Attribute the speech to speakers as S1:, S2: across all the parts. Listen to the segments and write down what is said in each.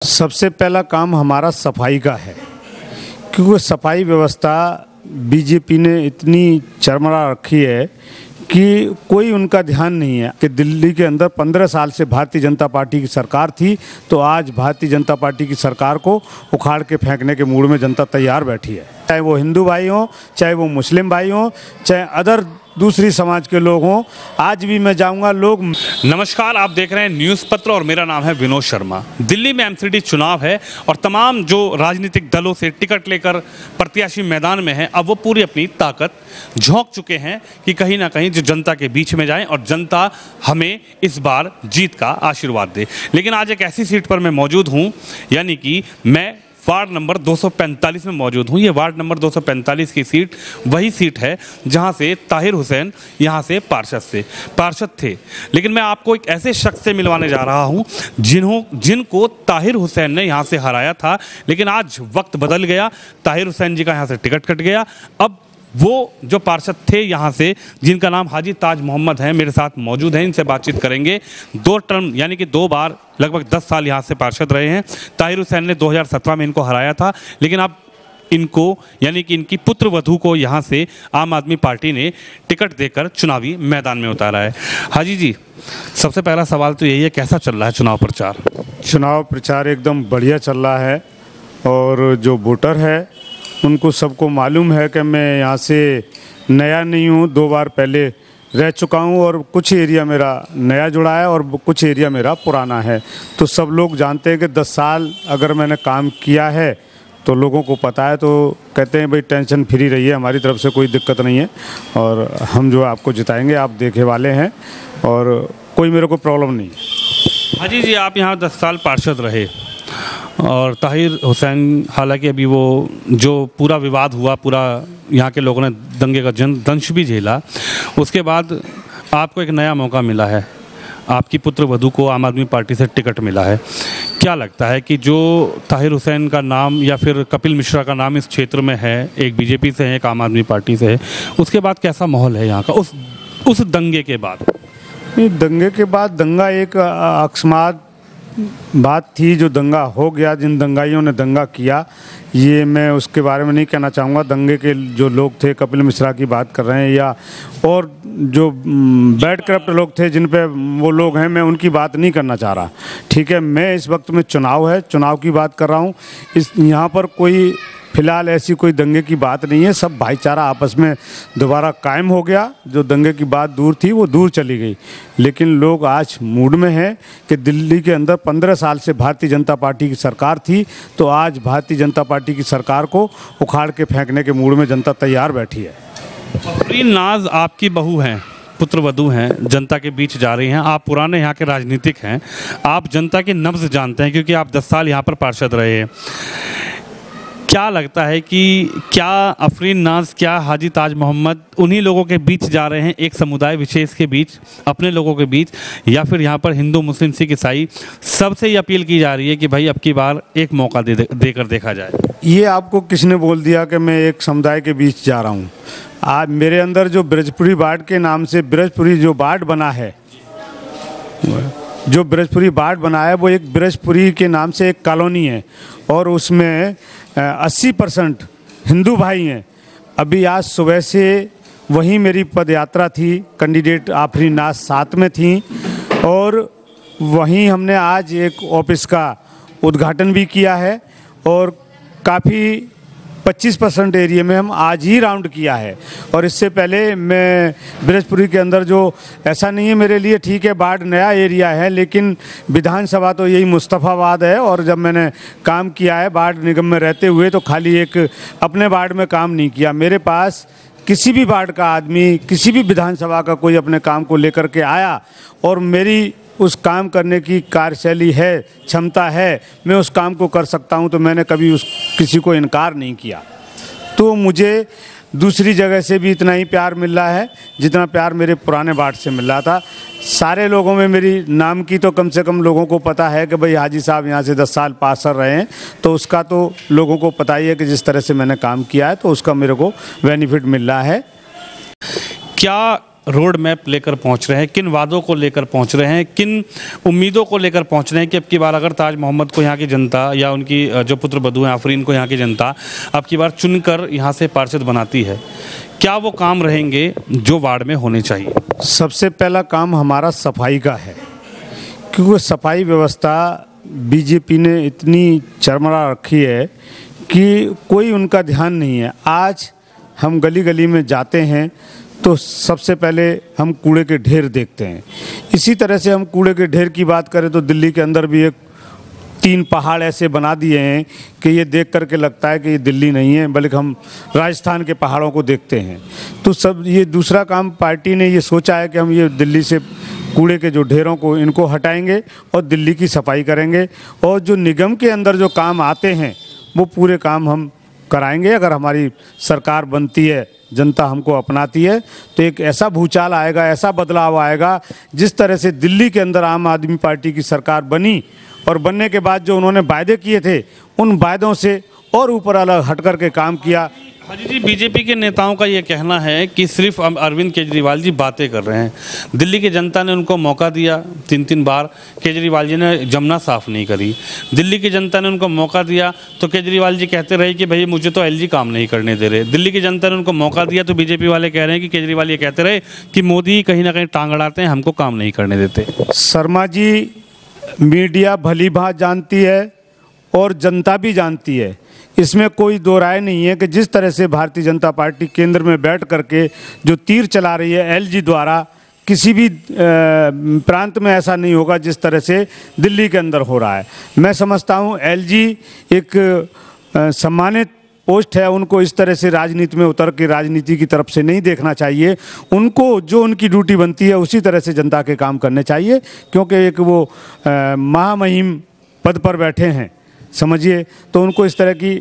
S1: सबसे पहला काम हमारा सफाई का है, क्योंकि सफाई व्यवस्था बीजेपी ने इतनी चरमरा रखी है कि कोई उनका ध्यान नहीं है कि दिल्ली के अंदर 15 साल से भारतीय जनता पार्टी की सरकार थी, तो आज भारतीय जनता पार्टी की सरकार को उखाड़ के फेंकने के मूड में जनता तैयार बैठी है। चाहे वो हिंदू भाई हों, चाहे वो मुस्लिम भाई हों, चाहे अदर दूसरी समाज के लोग हों, आज भी मैं जाऊंगा लोग।
S2: नमस्कार, आप देख रहे हैं न्यूज़ पत्र और मेरा नाम है विनोद शर्मा। दिल्ली में एमसीडी चुनाव है और तमाम जो राजनीतिक दलों से टिकट लेकर प्रत्याशी मैदान में हैं, अब वो पूरी अपनी ताकत झोंक चुके हैं कि कहीं ना कहीं जो जनता के बीच में जाएं और जनता हमें इस बार जीत का आशीर्वाद दे। लेकिन आज एक ऐसी सीट पर मैं मौजूद हूँ, यानी कि मैं वार्ड नंबर 245 में मौजूद हूँ। ये वार्ड नंबर 245 की सीट वही सीट है जहाँ से ताहिर हुसैन यहाँ से पार्षद थे। लेकिन मैं आपको एक ऐसे शख्स से मिलवाने जा रहा हूँ जिनको ताहिर हुसैन ने यहाँ से हराया था, लेकिन आज वक्त बदल गया। ताहिर हुसैन जी का यहाँ से टिकट कट गया। अब वो जो पार्षद थे यहाँ से, जिनका नाम हाजी ताज मोहम्मद है, मेरे साथ मौजूद हैं। इनसे बातचीत करेंगे। 2 टर्म यानी कि 2 बार लगभग 10 साल यहाँ से पार्षद रहे हैं। ताहिर हुसैन ने 2017 में इनको हराया था, लेकिन अब इनको यानी कि इनकी पुत्र वधू को यहाँ से आम आदमी पार्टी ने टिकट देकर चुनावी मैदान में उतारा है। हाजी जी, सबसे पहला सवाल तो यही है, कैसा चल रहा है चुनाव प्रचार?
S1: चुनाव प्रचार एकदम बढ़िया चल रहा है और जो वोटर है उनको सबको मालूम है कि मैं यहाँ से नया नहीं हूँ, 2 बार पहले रह चुका हूँ और कुछ एरिया मेरा नया जुड़ा है और कुछ एरिया मेरा पुराना है। तो सब लोग जानते हैं कि 10 साल अगर मैंने काम किया है तो लोगों को पता है, तो कहते हैं भाई टेंशन फ्री रहिए, हमारी तरफ से कोई दिक्कत नहीं है और हम जो आपको जिताएंगे, आप देखे वाले हैं और कोई मेरे को प्रॉब्लम नहीं है।
S2: हाजी जी, आप यहाँ 10 साल पार्षद रहे और ताहिर हुसैन, हालांकि अभी वो जो पूरा विवाद हुआ, पूरा यहाँ के लोगों ने दंगे का दंश भी झेला, उसके बाद आपको एक नया मौका मिला है। आपकी पुत्र वधू को आम आदमी पार्टी से टिकट मिला है। क्या लगता है कि जो ताहिर हुसैन का नाम या फिर कपिल मिश्रा का नाम इस क्षेत्र में है, एक बीजेपी से है, एक आम आदमी पार्टी से है, उसके बाद कैसा माहौल है यहाँ का उस दंगे के बाद?
S1: दंगे के बाद दंगा एक अकस्मात बात थी, जो दंगा हो गया, जिन दंगाइयों ने दंगा किया, ये मैं उसके बारे में नहीं कहना चाहूँगा। दंगे के जो लोग थे, कपिल मिश्रा की बात कर रहे हैं या और जो बैड करप्ट लोग थे जिन पे वो लोग हैं, मैं उनकी बात नहीं करना चाह रहा। ठीक है, मैं इस वक्त में चुनाव की बात कर रहा हूँ। यहाँ पर कोई फिलहाल ऐसी कोई दंगे की बात नहीं है। सब भाईचारा आपस में दोबारा कायम हो गया। जो दंगे की बात दूर थी वो दूर चली गई, लेकिन लोग आज मूड में हैं कि दिल्ली के अंदर 15 साल से भारतीय जनता पार्टी की सरकार थी, तो आज भारतीय जनता पार्टी की सरकार को उखाड़ के फेंकने के मूड में जनता तैयार बैठी है।
S2: अफरीन नाज आपकी बहू हैं, पुत्र वधू हैं, जनता के बीच जा रही हैं। आप पुराने यहाँ के राजनीतिक हैं, आप जनता की नब्ज़ जानते हैं क्योंकि आप 10 साल यहाँ पर पार्षद रहे हैं। क्या लगता है कि क्या अफरीन नाज, क्या हाजी ताज मोहम्मद उन्हीं लोगों के बीच जा रहे हैं, एक समुदाय विशेष के बीच, अपने लोगों के बीच, या फिर यहाँ पर हिंदू, मुस्लिम, सिख, ईसाई सबसे ये अपील की जा रही है कि भाई अब की बार एक मौका देकर देखा जाए?
S1: ये आपको किसने बोल दिया कि मैं एक समुदाय के बीच जा रहा हूँ? आज मेरे अंदर जो ब्रजपुरी वार्ड के नाम से ब्रजपुरी जो वार्ड बना है, वो एक ब्रजपुरी के नाम से एक कॉलोनी है और उसमें 80% हिंदू भाई हैं। अभी आज सुबह से वहीं मेरी पदयात्रा थी, कैंडिडेट अफरीन नाज साथ में थी और वहीं हमने आज एक ऑफिस का उद्घाटन भी किया है और काफ़ी 25% एरिया में हम आज ही राउंड किया है। और इससे पहले मैं ब्रजपुरी के अंदर, जो ऐसा नहीं है मेरे लिए, ठीक है वार्ड नया एरिया है, लेकिन विधानसभा तो यही मुस्तफ़ाबाद है और जब मैंने काम किया है वार्ड निगम में रहते हुए, तो खाली एक अपने वार्ड में काम नहीं किया। मेरे पास किसी भी वार्ड का आदमी, किसी भी विधानसभा का कोई अपने काम को लेकर के आया और मेरी उस काम करने की कार्यशैली है, क्षमता है, मैं उस काम को कर सकता हूं, तो मैंने कभी किसी को इनकार नहीं किया। तो मुझे दूसरी जगह से भी इतना ही प्यार मिल रहा है जितना प्यार मेरे पुराने वार्ड से मिल रहा था। सारे लोगों में मेरी नाम की तो कम से कम लोगों को पता है कि भाई हाजी साहब यहाँ से 10 साल पार्षद रहे हैं, तो उसका तो लोगों को पता ही है कि जिस तरह से मैंने काम किया है तो उसका मेरे को बेनिफिट मिल रहा है।
S2: क्या रोड मैप लेकर पहुंच रहे हैं, किन वादों को लेकर पहुंच रहे हैं, किन उम्मीदों को लेकर पहुंच रहे हैं कि अब की बार अगर ताज मोहम्मद को यहाँ की जनता या उनकी जो पुत्र वधू हैं आफरीन को यहाँ की जनता अब की बार चुनकर यहाँ से पार्षद बनाती है, क्या वो काम रहेंगे जो वार्ड में होने चाहिए?
S1: सबसे पहला काम हमारा सफाई का है, क्योंकि सफाई व्यवस्था बीजेपी ने इतनी चरमरा रखी है कि कोई उनका ध्यान नहीं है। आज हम गली गली में जाते हैं तो सबसे पहले हम कूड़े के ढेर देखते हैं। इसी तरह से हम कूड़े के ढेर की बात करें तो दिल्ली के अंदर भी 3 पहाड़ ऐसे बना दिए हैं कि ये देख करके लगता है कि ये दिल्ली नहीं है, बल्कि हम राजस्थान के पहाड़ों को देखते हैं। तो सब ये दूसरा काम पार्टी ने ये सोचा है कि हम ये दिल्ली से कूड़े के जो ढेरों को इनको हटाएंगे और दिल्ली की सफाई करेंगे, और जो निगम के अंदर जो काम आते हैं वो पूरे काम हम कराएंगे। अगर हमारी सरकार बनती है, जनता हमको अपनाती है, तो एक ऐसा भूचाल आएगा, ऐसा बदलाव आएगा, जिस तरह से दिल्ली के अंदर आम आदमी पार्टी की सरकार बनी और बनने के बाद जो उन्होंने वायदे किए थे उन वायदों से और ऊपर अलग हट कर के काम किया।
S2: हाजी जी, बीजेपी के नेताओं का ये कहना है कि सिर्फ अरविंद केजरीवाल जी बातें कर रहे हैं। दिल्ली की जनता ने उनको मौका दिया 3 बार, केजरीवाल जी ने जमुना साफ नहीं करी। दिल्ली की जनता ने उनको मौका दिया तो केजरीवाल जी कहते रहे कि भाई मुझे तो एलजी काम नहीं करने दे रहे। दिल्ली की जनता ने उनको मौका दिया तो बीजेपी वाले कह रहे हैं कि केजरीवाल ये कहते रहे कि मोदी कहीं ना कहीं टांग अड़ाते हैं, हमको काम नहीं करने देते।
S1: शर्मा जी, मीडिया भली भांति जानती है और जनता भी जानती है, इसमें कोई दो राय नहीं है कि जिस तरह से भारतीय जनता पार्टी केंद्र में बैठ करके जो तीर चला रही है एलजी द्वारा, किसी भी प्रांत में ऐसा नहीं होगा जिस तरह से दिल्ली के अंदर हो रहा है। मैं समझता हूँ एलजी एक सम्मानित पोस्ट है, उनको इस तरह से राजनीति में उतर के राजनीति की तरफ से नहीं देखना चाहिए। उनको जो उनकी ड्यूटी बनती है उसी तरह से जनता के काम करने चाहिए, क्योंकि एक वो महामहिम पद पर बैठे हैं, समझिए, तो उनको इस तरह की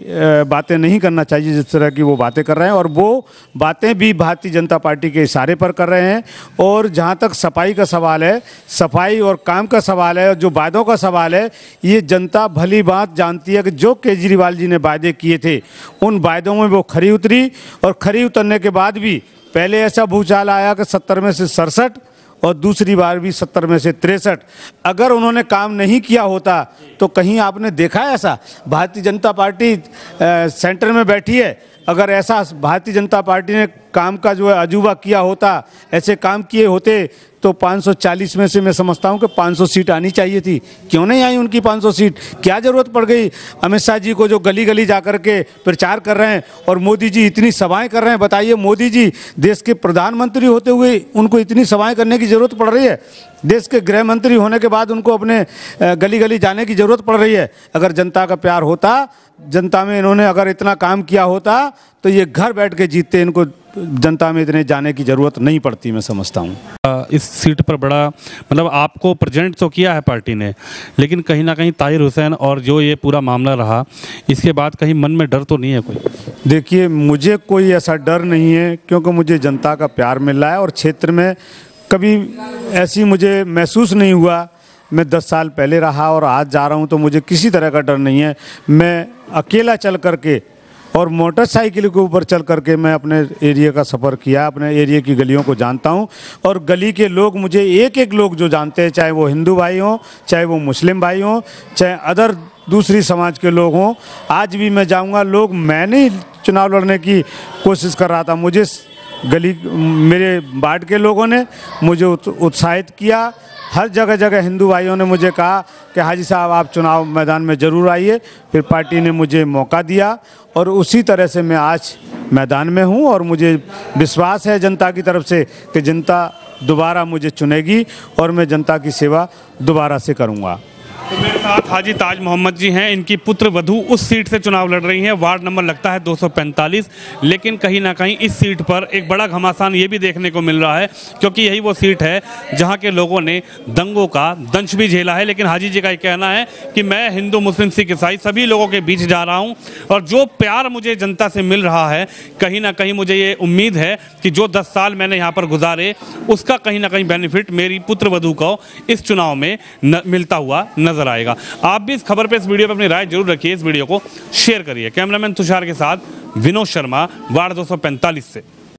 S1: बातें नहीं करना चाहिए जिस तरह की वो बातें कर रहे हैं, और वो बातें भी भारतीय जनता पार्टी के इशारे पर कर रहे हैं। और जहाँ तक सफाई का सवाल है, सफाई और काम का सवाल है, और जो वायदों का सवाल है, ये जनता भली बात जानती है कि जो केजरीवाल जी ने वायदे किए थे उन वायदों में वो खरी उतरी, और खरी उतरने के बाद भी पहले ऐसा भूचाल आया कि 70 में से 67 और दूसरी बार भी 70 में से 63। अगर उन्होंने काम नहीं किया होता तो कहीं आपने देखा है ऐसा? भारतीय जनता पार्टी सेंटर में बैठी है, अगर ऐसा भारतीय जनता पार्टी ने काम का जो है अजूबा किया होता, ऐसे काम किए होते तो 540 में से मैं समझता हूं कि 500 सीट आनी चाहिए थी। क्यों नहीं आई उनकी 500 सीट? क्या ज़रूरत पड़ गई अमित शाह जी को जो गली गली जा कर के प्रचार कर रहे हैं, और मोदी जी इतनी सभाएं कर रहे हैं? बताइए, मोदी जी देश के प्रधानमंत्री होते हुए उनको इतनी सभाएं करने की ज़रूरत पड़ रही है? देश के गृह मंत्री होने के बाद उनको अपने गली गली जाने की ज़रूरत पड़ रही है? अगर जनता का प्यार होता, जनता में इन्होंने अगर इतना काम किया होता तो ये घर बैठ के जीतते, इनको जनता में इतने जाने की ज़रूरत नहीं पड़ती, मैं समझता हूँ।
S2: इस सीट पर बड़ा मतलब आपको प्रेजेंट तो किया है पार्टी ने, लेकिन कहीं ना कहीं ताहिर हुसैन और जो ये पूरा मामला रहा, इसके बाद कहीं मन में डर तो नहीं है कोई?
S1: देखिए, मुझे कोई ऐसा डर नहीं है, क्योंकि मुझे जनता का प्यार मिल रहा है और क्षेत्र में कभी ऐसी मुझे महसूस नहीं हुआ। मैं 10 साल पहले रहा और आज जा रहा हूँ, तो मुझे किसी तरह का डर नहीं है। मैं अकेला चल करके और मोटरसाइकिल के ऊपर चल करके मैं अपने एरिया का सफ़र किया, अपने एरिया की गलियों को जानता हूं, और गली के लोग मुझे एक एक लोग जो जानते हैं, चाहे वो हिंदू भाई हों, चाहे वो मुस्लिम भाई हों, चाहे अदर दूसरी समाज के लोग हों। आज भी मैं जाऊंगा, लोग, मैं नहीं चुनाव लड़ने की कोशिश कर रहा था, मुझे गली मेरे वार्ड के लोगों ने मुझे उत्साहित किया। हर जगह जगह हिंदू भाइयों ने मुझे कहा कि हाजी साहब आप चुनाव मैदान में ज़रूर आइए। फिर पार्टी ने मुझे मौका दिया और उसी तरह से मैं आज मैदान में हूं, और मुझे विश्वास है जनता की तरफ से कि जनता दोबारा मुझे चुनेगी और मैं जनता की सेवा दोबारा से करूंगा।
S2: तो मेरे साथ हाजी ताज मोहम्मद जी हैं, इनकी पुत्र वधू उस सीट से चुनाव लड़ रही हैं। वार्ड नंबर लगता है 245, लेकिन कहीं ना कहीं इस सीट पर एक बड़ा घमासान ये भी देखने को मिल रहा है, क्योंकि यही वो सीट है जहां के लोगों ने दंगों का दंश भी झेला है। लेकिन हाजी जी का ये कहना है कि मैं हिंदू मुस्लिम सिख ईसाई सभी लोगों के बीच जा रहा हूँ, और जो प्यार मुझे जनता से मिल रहा है, कहीं ना कहीं मुझे ये उम्मीद है कि जो 10 साल मैंने यहाँ पर गुजारे उसका कहीं ना कहीं बेनिफिट मेरी पुत्र वधू को इस चुनाव में मिलता हुआ नजर आएगा। आप भी इस खबर पे, इस वीडियो पे अपनी राय जरूर रखिए, इस वीडियो को शेयर करिए। कैमरामैन तुषार के साथ विनोद शर्मा, वार्ड 245 से।